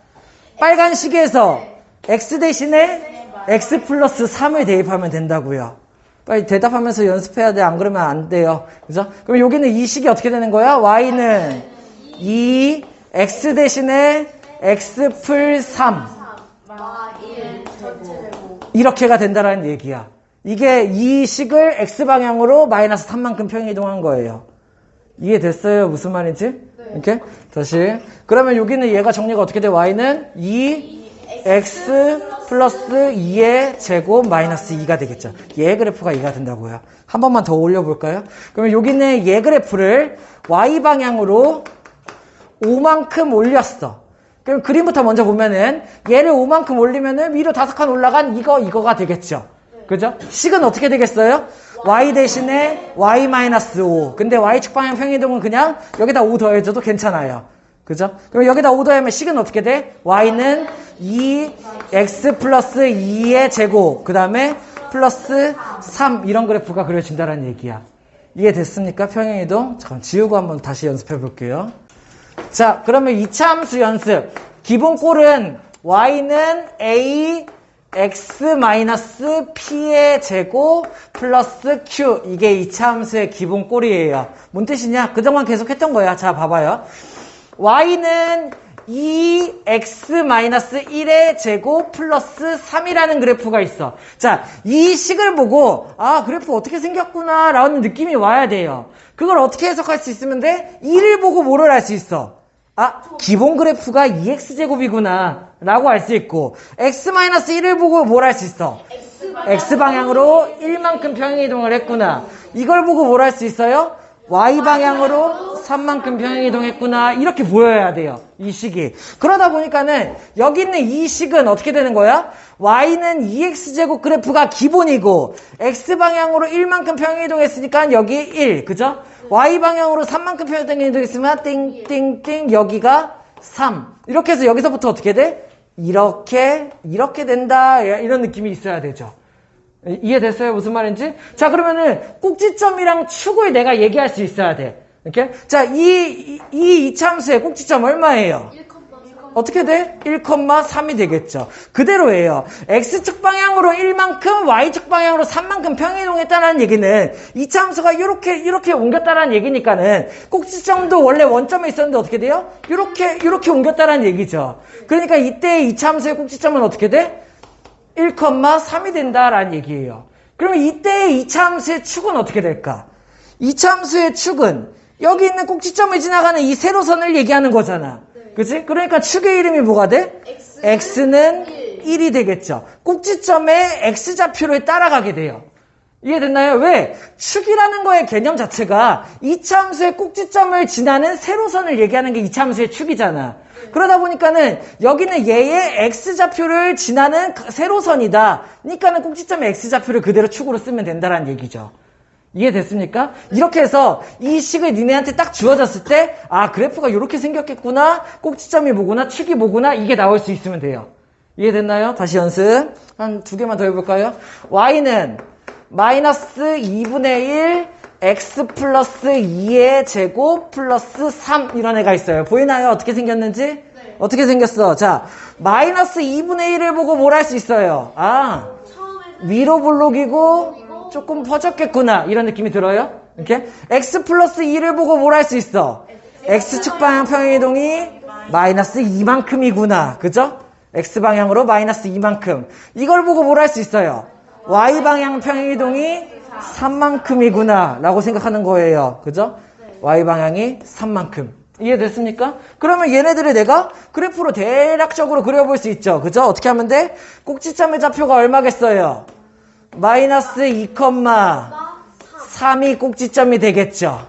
빨간 식에서 x 대신에 x 플러스 3을 대입하면 된다고요. 빨리 대답하면서 연습해야 돼. 안 그러면 안 돼요. 그죠? 그럼 여기는 이 식이 어떻게 되는 거야? y는 2 x 대신에 x 풀 3 이렇게가 된다라는 얘기야. 이게 이 식을 x방향으로 마이너스 3만큼 평행이동한 거예요. 이해됐어요? 무슨 말인지? 이렇게? 다시. 그러면 여기는 얘가 정리가 어떻게 돼? y는 2x 플러스 2의 제곱 마이너스 2가 되겠죠. 얘 그래프가 2가 된다고요. 한 번만 더 올려볼까요? 그러면 여기는 얘 그래프를 y방향으로 5만큼 올렸어. 그럼 그림부터 먼저 보면은 얘를 5만큼 올리면은 위로 5칸 올라간 이거가 되겠죠. 그죠? 식은 어떻게 되겠어요? y 대신에 y-5. 근데 y축 방향 평행이동은 그냥 여기다 5 더해줘도 괜찮아요. 그죠? 그럼 여기다 5 더하면 식은 어떻게 돼? y는 2x 플러스 2의 제곱 그 다음에 플러스 3 이런 그래프가 그려진다는 얘기야. 이해됐습니까? 평행이동. 잠깐 지우고 한번 다시 연습해 볼게요. 자, 그러면 2차 함수 연습. 기본 꼴은 y는 a x-p의 제곱 플러스 q 이게 2차 함수의 기본 꼴이에요. 뭔 뜻이냐? 그동안 계속 했던 거야. 자, 봐봐요. y는 2x-1의 제곱 플러스 3이라는 그래프가 있어. 자, 이 식을 보고 아, 그래프 어떻게 생겼구나 라는 느낌이 와야 돼요. 그걸 어떻게 해석할 수 있으면 돼? 2를 보고 뭐를 알 수 있어? 아, 기본 그래프가 2x제곱이구나 라고 알 수 있고 x-1을 보고 뭘 알 수 있어? x방향으로 1만큼 평행이동을 했구나. 이걸 보고 뭘 할 수 있어요? y방향으로 3만큼 평행이동했구나. 이렇게 보여야 돼요. 이 식이. 그러다 보니까는 여기 있는 이 식은 어떻게 되는 거야? y는 2x제곱 그래프가 기본이고 x방향으로 1만큼 평행이동했으니까 여기 1. 그죠? y방향으로 3만큼 평행이동했으면 띵띵띵 여기가 3. 이렇게 해서 여기서부터 어떻게 돼? 이렇게 된다. 이런 느낌이 있어야 되죠. 이해됐어요? 무슨 말인지? 자, 그러면은 꼭지점이랑 축을 내가 얘기할 수 있어야 돼. 이렇게? 자, 이 이차함수의 꼭지점 얼마예요? 1, 어떻게 돼? 1,3이 되겠죠. 그대로예요. x축 방향으로 1만큼, y축 방향으로 3만큼 평행이동했다는 얘기는 이차함수가 이렇게 옮겼다는 얘기니까는 꼭지점도 원래 원점에 있었는데 어떻게 돼요? 이렇게 옮겼다는 얘기죠. 그러니까 이때 이차함수의 꼭지점은 어떻게 돼? 1,3이 된다라는 얘기예요. 그러면 이때의 2차 함수의 축은 어떻게 될까? 2차 함수의 축은 여기 있는 꼭지점을 지나가는 이 세로선을 얘기하는 거잖아. 그치? 그러니까 축의 이름이 뭐가 돼? x는 1이 되겠죠. 꼭지점의 x좌표를 따라가게 돼요. 이해됐나요? 왜? 축이라는 거의 개념 자체가 2차 함수의 꼭지점을 지나는 세로선을 얘기하는 게 2차 함수의 축이잖아. 그러다 보니까는 여기는 얘의 x좌표를 지나는 세로선이다. 그러니까는 꼭지점의 x좌표를 그대로 축으로 쓰면 된다는 얘기죠. 이해됐습니까? 이렇게 해서 이 식을 니네한테 딱 주어졌을 때 아, 그래프가 이렇게 생겼겠구나. 꼭지점이 뭐구나. 축이 뭐구나. 이게 나올 수 있으면 돼요. 이해됐나요? 다시 연습. 한 2개만 더 해볼까요? y는 마이너스 2분의 1 x 플러스 2의 제곱 플러스 3 이런 애가 있어요. 보이나요? 어떻게 생겼는지? 네. 어떻게 생겼어? 자, 마이너스 2분의 1을 보고 뭘 할 수 있어요? 아, 위로 볼록이고 조금 퍼졌겠구나 이런 느낌이 들어요? 이렇게? x 플러스 2를 보고 뭘 할 수 있어? x축 방향 평행이동이 마이너스 2만큼이구나. 그죠? X방향으로 마이너스 2만큼. 이걸 보고 뭘 할 수 있어요? Y방향 평행이동이 3만큼이구나 라고 생각하는 거예요. 그죠? Y방향이 3만큼. 이해됐습니까? 그러면 얘네들을 내가 그래프로 대략적으로 그려볼 수 있죠. 그죠? 어떻게 하면 돼? 꼭지점의 좌표가 얼마겠어요? 마이너스 2,3이 꼭지점이 되겠죠.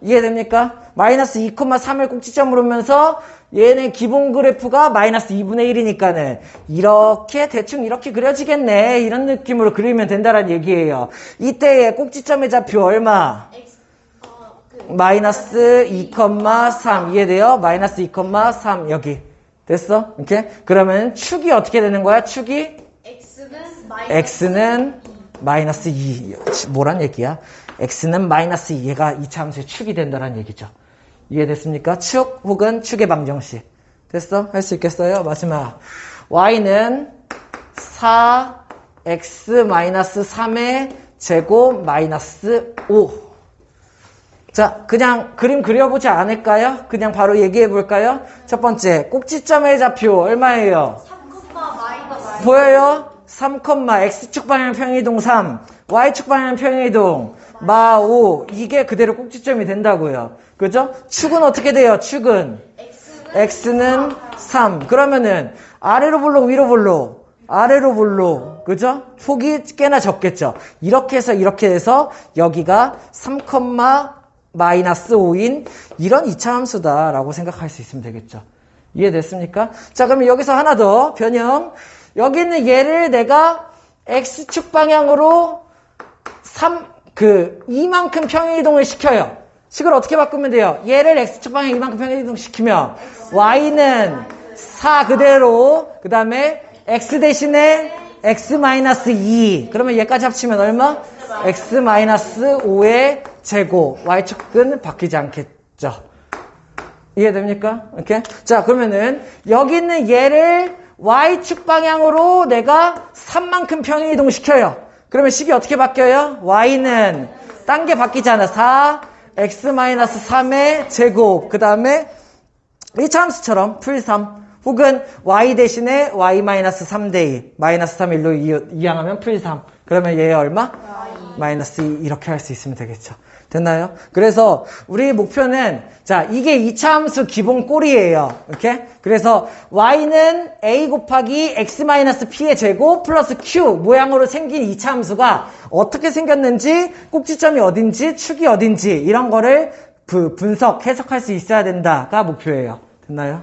이해됩니까? 마이너스 2,3을 꼭지점으로 오면서 얘네 기본 그래프가 마이너스 2분의 1이니까는 이렇게 대충 이렇게 그려지겠네 이런 느낌으로 그리면 된다는 얘기예요. 이때의 꼭지점의 좌표 얼마? 마이너스 2,3 이해돼요? 마이너스 2,3 여기 됐어? 이렇게? 그러면 축이 어떻게 되는 거야? 축이? X는 마이너스 2 뭐란 얘기야? X는 마이너스 2 얘가 이차함수의 축이 된다는 얘기죠. 이해됐습니까? 축 혹은 축의 방정식 됐어? 할 수 있겠어요? 마지막 Y는 4X-3의 제곱 마이너스 5 자, 그냥 그림 그려보지 않을까요? 그냥 바로 얘기해 볼까요? 첫 번째, 꼭지점의 좌표 얼마예요? 3, 보여요? 3, X축 방향 평행이동 3, Y축 방향 평행이동 마 5. 이게 그대로 꼭지점이 된다고요. 그죠? 축은 어떻게 돼요? 축은? X는 3. 그러면은 아래로 볼록 위로 볼록? 아래로 볼록. 그죠? 폭이 꽤나 적겠죠? 이렇게 해서 여기가 3, 마이너스 5인 이런 이차함수다라고 생각할 수 있으면 되겠죠. 이해됐습니까? 자, 그러면 여기서 하나 더 변형. 여기 있는 얘를 내가 X축 방향으로 2만큼 평행이동을 시켜요. 식을 어떻게 바꾸면 돼요? 얘를 X축 방향 2만큼 평행이동 시키면 Y는 4 그대로 그 다음에 X 대신에 X-2 그러면 얘까지 합치면 얼마? X-5의 제곱 Y축은 바뀌지 않겠죠. 이해됩니까? 이렇게? 자, 그러면은 여기 있는 얘를 Y축 방향으로 내가 3만큼 평행이동 시켜요. 그러면 식이 어떻게 바뀌어요? Y는 딴 게 바뀌잖아. 4 X-3의 제곱 그 다음에 이차함수처럼 풀3 혹은 Y 대신에 Y-3대2 마이너스 3 1로 이항하면 풀3 그러면 얘 얼마? 마이너스 2 이렇게 할 수 있으면 되겠죠. 됐나요? 그래서 우리 목표는 자 이게 이차함수 기본 꼴이에요. 이렇게? 그래서 y는 a 곱하기 x-p의 제곱 플러스 q 모양으로 생긴 이차함수가 어떻게 생겼는지 꼭지점이 어딘지 축이 어딘지 이런 거를 분석 해석할 수 있어야 된다가 목표예요. 됐나요?